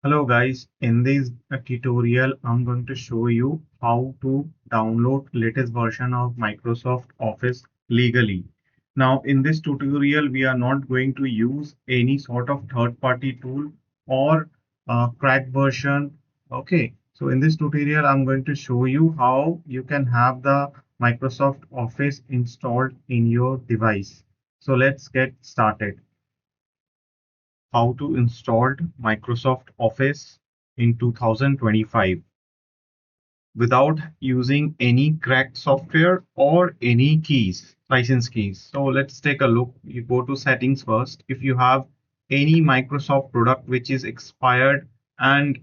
Hello guys, in this tutorial I'm going to show you how to download latest version of Microsoft Office legally. Now in this tutorial we are not going to use any sort of third-party tool or cracked version. Okay, so in this tutorial I'm going to show you how you can have the Microsoft Office installed in your device. So let's get started. How to install Microsoft Office in 2025 without using any cracked software or any license keys. So let's take a look. You go to settings first. If you have any Microsoft product which is expired and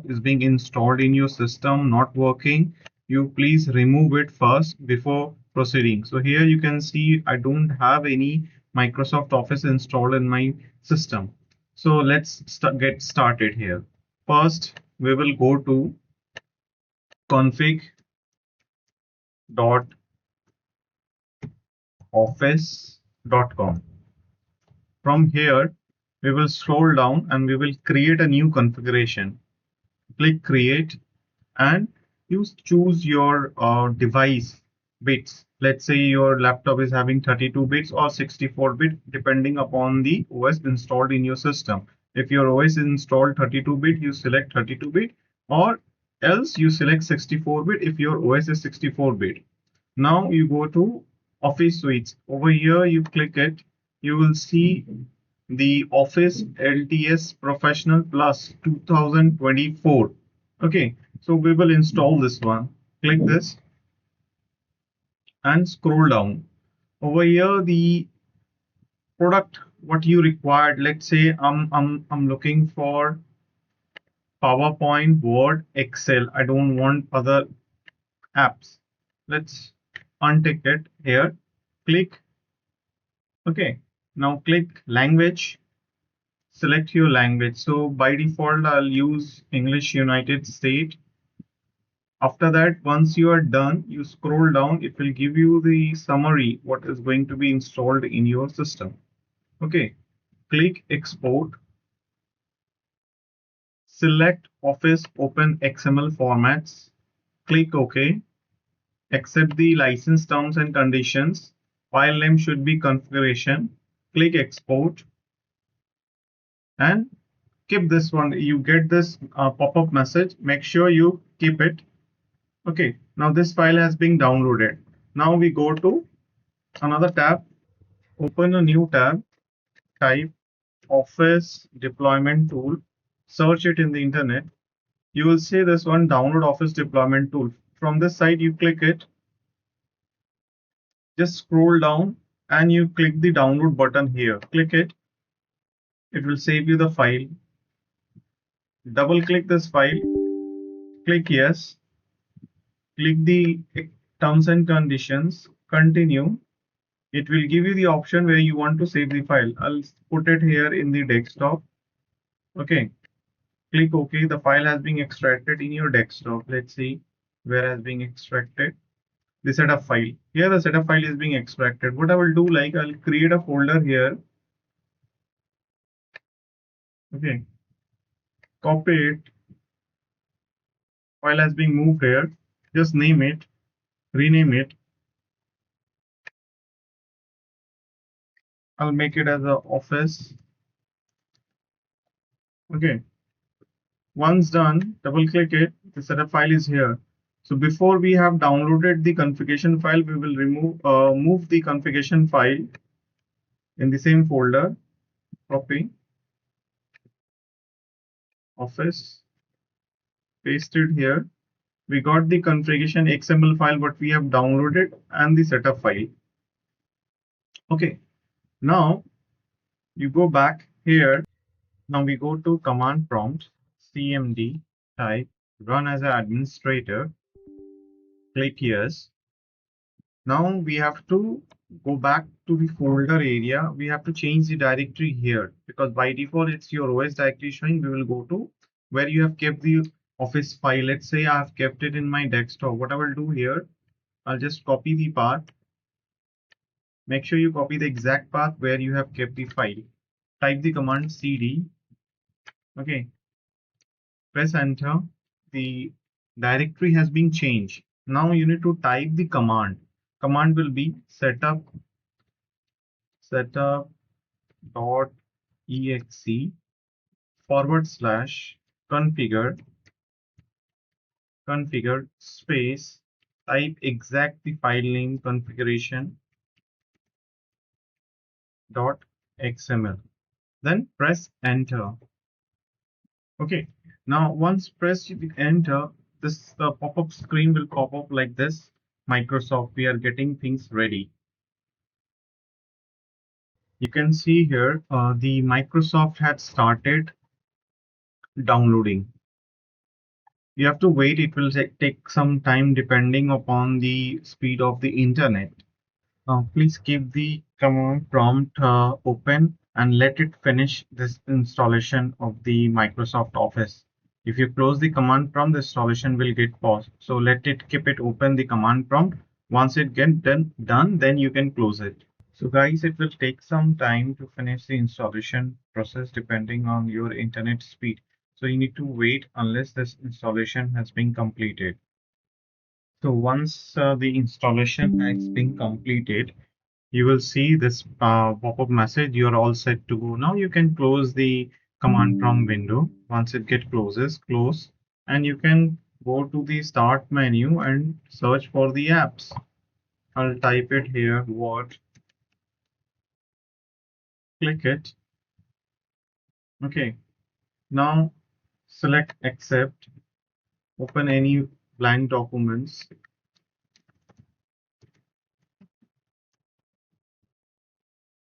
is being installed in your system not working, you please remove it first before proceeding. So here you can see I don't have any Microsoft Office installed in my system. So let's get started here. First, we will go to config.office.com. From here, we will scroll down and we will create a new configuration. Click create and you choose your device bits. Let's say your laptop is having 32 bits or 64 bit depending upon the OS installed in your system. If your OS is installed 32 bit, you select 32 bit, or else you select 64 bit if your OS is 64 bit. Now you go to Office Suites. Over here you click it, you will see the Office LTS Professional Plus 2024. Okay, so we will install this one. Click this and scroll down. Over here, the product what you required. Let's say I'm looking for PowerPoint, Word, Excel. I don't want other apps. Let's untick it here. Click. Okay. Now click language. Select your language. So by default, I'll use English United States. After that, once you are done, you scroll down, it will give you the summary, what is going to be installed in your system. Okay, click export, select Office Open XML formats, click OK, accept the license terms and conditions, file name should be configuration, click export, and keep this one. You get this pop-up message, make sure you keep it. Okay, now this file has been downloaded. Now we go to another tab, open a new tab, type Office Deployment Tool, search it in the internet. You will see this one, download Office Deployment Tool. From this site, you click it, just scroll down and you click the download button here. Click it, it will save you the file. Double click this file, click yes, click the terms and conditions, continue. It will give you the option where you want to save the file. I'll put it here in the desktop. Okay, click OK. The file has been extracted in your desktop. Let's see where has been extracted. The setup file. Here the setup file is being extracted. What I will do, like I'll create a folder here. Okay, copy it. File has been moved here. Just name it, rename it. I'll make it as a office. Okay. Once done, double click it. The setup file is here. So before we have downloaded the configuration file, we will move the configuration file in the same folder. Copy, Office, paste it here. We got the configuration XML file what we have downloaded and the setup file. Okay, now you go back here. Now we go to command prompt, CMD, type run as an administrator, click yes. Now we have to go back to the folder area. We have to change the directory here because by default it's your OS directory showing. We will go to where you have kept the Office file. Let's say I have kept it in my desktop. What I will do here, I'll just copy the path. Make sure you copy the exact path where you have kept the file. Type the command cd. Okay, press enter. The directory has been changed. Now you need to type the command. Command will be setup dot exe forward slash configure configure space, type exact the file name configuration dot xml, then press enter. Okay, now once press enter, this pop-up screen will pop up like this. Microsoft, we are getting things ready. You can see here the Microsoft had started downloading. You have to wait, it will take some time depending upon the speed of the internet. Please keep the command prompt open and let it finish this installation of the Microsoft Office. If you close the command prompt, the installation will get paused. So let it keep it open, the command prompt. Once it get done, then you can close it. So guys, it will take some time to finish the installation process depending on your internet speed. So you need to wait unless this installation has been completed. So once the installation has been completed, you will see this pop-up message. You are all set to go. Now you can close the command prompt window. Once it get closes, close, and you can go to the start menu and search for the apps. I'll type it here, what, click it. Okay, now select accept, open any blank documents,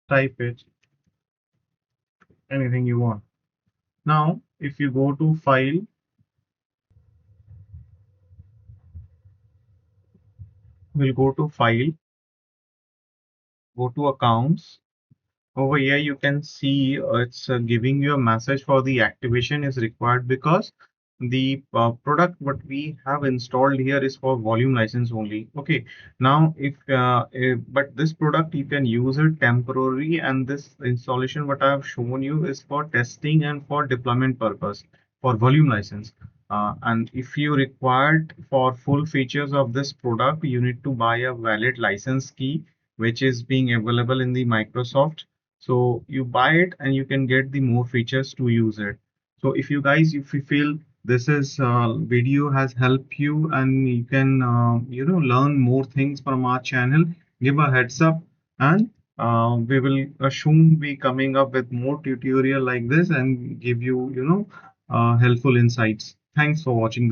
type it, anything you want. Now, if you go to file, we'll go to file, go to accounts. Over here, you can see it's giving you a message for the activation is required because the product what we have installed here is for volume license only. Okay, now if but this product you can use it temporary, and this installation what I have shown you is for testing and for deployment purpose for volume license. And if you required for full features of this product, you need to buy a valid license key, which is being available in the Microsoft. So you buy it and you can get the more features to use it. So if you guys, if you feel this is video has helped you and you can learn more things from our channel, give a heads up, and we will soon be coming up with more tutorial like this and give you helpful insights. Thanks for watching this.